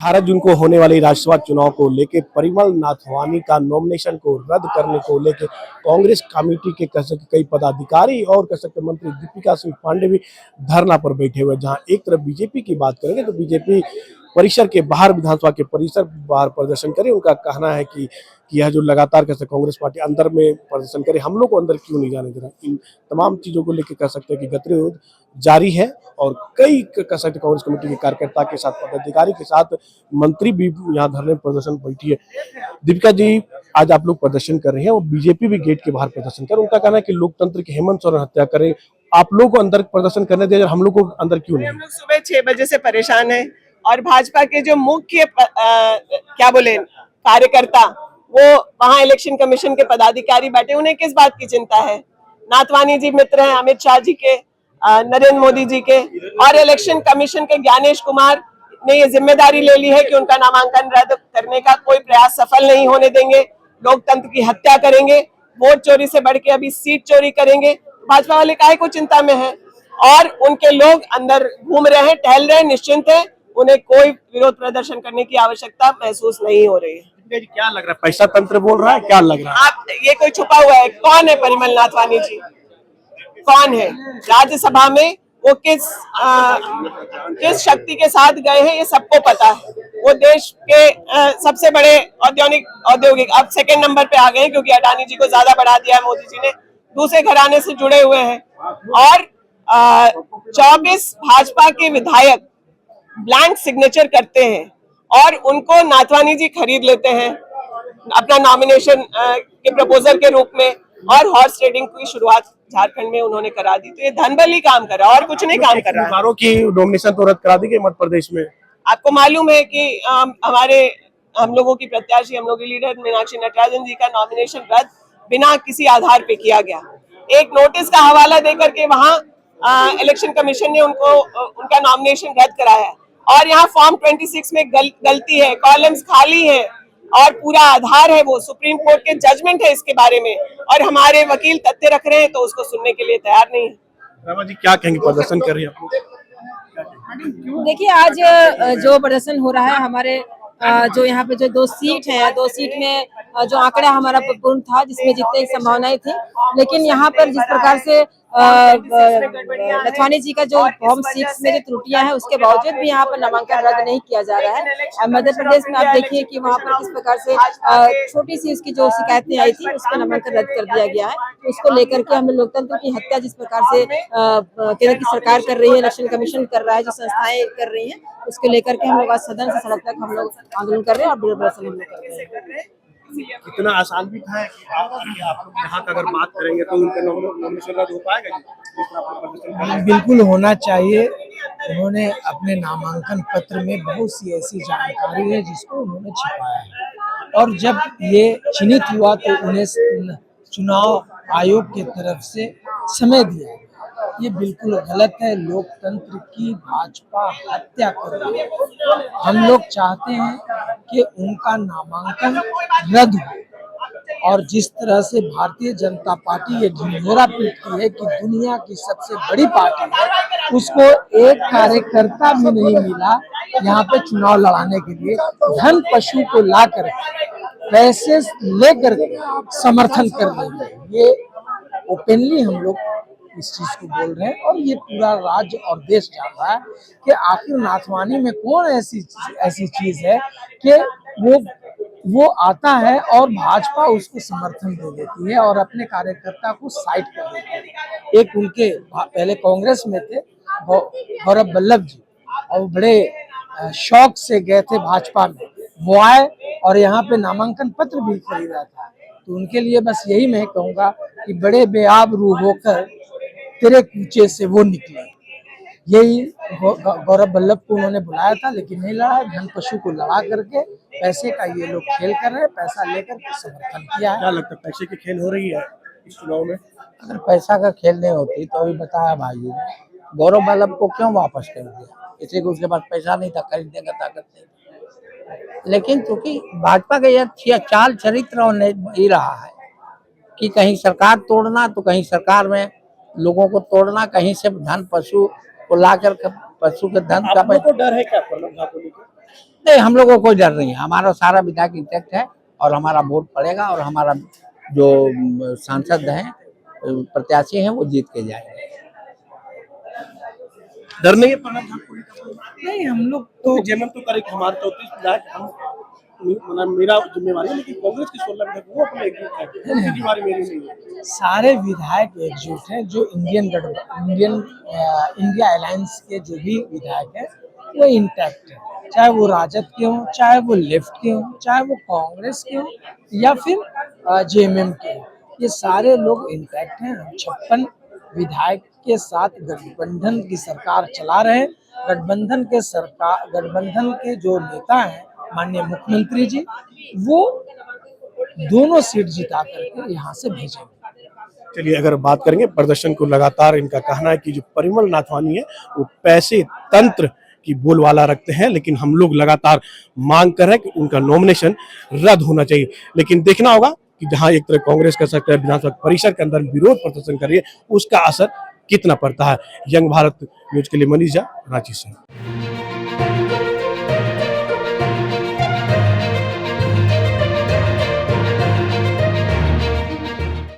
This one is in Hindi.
18 जून को होने वाली राज्यसभा चुनाव को लेकर परिमल नाथवानी का नॉमिनेशन को रद्द करने को लेकर कांग्रेस कमेटी के कह सकते कई पदाधिकारी और कह सकते मंत्री दीपिका सिंह पांडे भी धरना पर बैठे हुए। जहां एक तरफ बीजेपी की बात करेंगे तो बीजेपी परिसर के बाहर, विधानसभा के परिसर बाहर प्रदर्शन करे। उनका कहना है कि यह जो लगातार कह सकते कांग्रेस पार्टी अंदर में प्रदर्शन करे, हम लोग को अंदर क्यों नहीं जाने दे रहा। इन तमाम चीजों को लेकर कह सकते हैं कि गतिरोध जारी है और कई कह सकते कांग्रेस कमेटी के कार्यकर्ता के साथ, पदाधिकारी के साथ मंत्री भी यहाँ धरने प्रदर्शन बैठी है। दीपिका जी, आज आप लोग प्रदर्शन कर रहे हैं और बीजेपी भी गेट के बाहर प्रदर्शन कर, उनका कहना है कि लोकतंत्र की हेमंत सोरेन हत्या करें, आप लोग को अंदर प्रदर्शन करने दे, हम लोग को अंदर क्यों नहीं। हम लोग सुबह 6 बजे से परेशान हैं और भाजपा के जो मुख्य क्या बोले कार्यकर्ता, वो वहां इलेक्शन कमीशन के पदाधिकारी बैठे, उन्हें किस बात की चिंता है। नाथवानी जी मित्र हैं अमित शाह जी के, नरेंद्र मोदी जी के, और इलेक्शन कमीशन के ज्ञानेश कुमार ने ये जिम्मेदारी ले ली है कि उनका नामांकन रद्द करने का कोई प्रयास सफल नहीं होने देंगे, लोकतंत्र की हत्या करेंगे, वोट चोरी से बढ़ के अभी सीट चोरी करेंगे। भाजपा वाले काहे को चिंता में है और उनके लोग अंदर घूम रहे हैं, टहल रहे हैं, निश्चिंत है, उन्हें कोई विरोध प्रदर्शन करने की आवश्यकता महसूस नहीं हो रही है। क्या लग रहा है, पैसा तंत्र बोल रहा है, क्या लग रहा है? आप ये कोई छुपा हुआ है? कौन है परिमल नाथवानी जी? कौन है? राज्यसभा में वो किस शक्ति के साथ गए हैं ये सबको पता है। वो देश के सबसे बड़े औद्योगिक अब सेकंड नंबर पे आ गए हैं, क्योंकि अडानी जी को ज्यादा बढ़ा दिया है मोदी जी ने, दूसरे घराने से जुड़े हुए हैं। और 24 भाजपा के विधायक ब्लैंक सिग्नेचर करते हैं और उनको नाथवानी जी खरीद लेते हैं अपना नॉमिनेशन के प्रपोजल के रूप में, और हॉर्स ट्रेडिंग की शुरुआत झारखंड में उन्होंने करा दी। तो ये धनबली काम कर रहा है और कुछ नहीं काम कर रहा है। की नॉमिनेशन तो रद्द करा दी गई मध्य प्रदेश में। आपको मालूम है कि हम लोगों की प्रत्याशी, हम लोग की लीडर मीनाक्षी नटराजन जी का नॉमिनेशन रद्द बिना किसी आधार पे किया गया। एक नोटिस का हवाला देकर के वहां इलेक्शन कमीशन ने उनका नॉमिनेशन रद्द कराया, और यहाँ फॉर्म 26 में गलती है, कॉलम्स खाली है और पूरा आधार है, वो सुप्रीम कोर्ट के जजमेंट है इसके बारे में, और हमारे वकील तथ्य रख रहे हैं तो उसको सुनने के लिए तैयार नहीं है। रमा जी, क्या कहेंगे, प्रदर्शन कर रही है? देखिए, आज जो प्रदर्शन हो रहा है, हमारे जो यहाँ पे जो 2 सीट है, 2 सीट में जो आंकड़ा हमारा पूर्ण था, जिसमें जीतने की संभावनाएं थी, लेकिन यहाँ पर जिस प्रकार से नथवानी जी का जो फॉर्म 6 में जो त्रुटियां हैं, उसके बावजूद भी यहाँ पर नामांकन रद्द नहीं किया जा रहा है। मध्य प्रदेश में आप देखिए कि वहाँ पर किस प्रकार से छोटी सी उसकी जो शिकायतें आई थी, उसका नामांकन रद्द कर दिया गया है। तो उसको लेकर के हम लोकतंत्र की हत्या जिस प्रकार से केंद्र की सरकार कर रही है, इलेक्शन कमीशन कर रहा है, जो संस्थाएं कर रही है, उसको लेकर के हम लोग आज सदन से सड़क तक हम लोग आंदोलन कर रहे हैं और प्रदर्शन हम लोग कर रहे हैं। कितना आसान भी था कि आप यहाँ का अगर बात करेंगे तो उनका नॉमिनेशन रद्द हो पाएगा? बिल्कुल होना चाहिए। उन्होंने अपने नामांकन पत्र में बहुत सी ऐसी जानकारी है जिसको उन्होंने छिपाया है, और जब ये चिन्हित हुआ तो उन्हें चुनाव आयोग की तरफ से समय दिया। ये बिल्कुल गलत है। लोकतंत्र की भाजपा हत्या कर रही है। हम लोग चाहते हैं कि उनका नामांकन रद्द हो, और जिस तरह से भारतीय जनता पार्टी ये ढिंढोरा पीटती है कि दुनिया की सबसे बड़ी पार्टी है, उसको एक कार्यकर्ता भी नहीं मिला यहाँ पे चुनाव लड़ाने के लिए, धन पशु को लाकर पैसे लेकर समर्थन कर रही है। ये ओपनली हम लोग इस चीज को बोल रहे हैं, और ये पूरा राज्य और देश जान रहा है कि आखिर नाथवानी में कौन ऐसी चीज है कि वो आता है और भाजपा उसको समर्थन दे देती है और अपने कार्यकर्ता को साइड कर देती है। एक उनके पहले कांग्रेस में थे गौरव वल्लभ जी, और बड़े शौक से गए थे भाजपा में, वो आए और यहाँ पे नामांकन पत्र भी खरीदा था। तो उनके लिए बस यही मैं कहूँगा कि बड़े बेआबरू होकर तेरे कूचे से वो निकले। यही गौरव वल्लभ को उन्होंने बुलाया था, लेकिन नहीं लड़ा। धन पशु को लड़ा करके पैसे का ये लोग खेल कर रहे हैं, पैसा लेकर समर्थन किया है। क्या लगता है, पैसे की खेल हो रही है इस चुनाव में? अगर पैसा का खेल नहीं होती तो अभी बताया भाई ने, गौरव वल्लभ को क्यों वापस कर दिया? इसी को उसके पास पैसा नहीं था, खरीदने का ताकत नहीं। लेकिन चूंकि भाजपा का यह चाल चरित्र और नहीं रहा है कि कहीं सरकार तोड़ना तो कहीं सरकार में लोगों को तोड़ना, कहीं से धन पशु को लाकर पशु के धन का डर है क्या? नहीं, हम लोगों को कोई डर नहीं है, हमारा सारा विधायक इंटैक्ट है और हमारा वोट पड़ेगा और हमारा जो सांसद हैं, प्रत्याशी हैं, वो जीत के जाएंगे। डर नहीं है प्रणब ठाकुर का? नहीं, हम लोग तो जेएमएम तो करे कि हमारे 34 विधायक हम मतलब मेरा जिम्मेवारी है, लेकिन कांग्रेस की 16 विधायक वो अपने एकजुट है, उनकी जिम्मेवारी मेरी नहीं है। सारे विधायक एकजुट हैं, जो इंडिया अलायंस के जो भी विधायक हैं वो इंटैक्ट है, चाहे वो राजद के हों, चाहे वो लेफ्ट के हों, चाहे वो कांग्रेस के हों या फिर जेएमएम के हों, ये सारे लोग इंटैक्ट हैं। हम 56 विधायक के साथ गठबंधन की सरकार चला रहे हैं। गठबंधन के जो नेता हैं, माननीय मुख्यमंत्री जी, वो दोनों सीट जिता करके यहाँ से भेजेंगे। चलिए, अगर बात करेंगे प्रदर्शन को, लगातार इनका कहना है कि जो परिमल नाथवानी है वो पैसे तंत्र की बोलबाला रखते हैं, लेकिन हम लोग लगातार मांग कर रहे हैं कि उनका नॉमिनेशन रद्द होना चाहिए। लेकिन देखना होगा कि जहां एक तरफ कांग्रेस कर सकता है विधानसभा परिसर के अंदर विरोध प्रदर्शन कर रही है, उसका असर कितना पड़ता है। यंग भारत न्यूज के लिए मनीष झा, रांची से।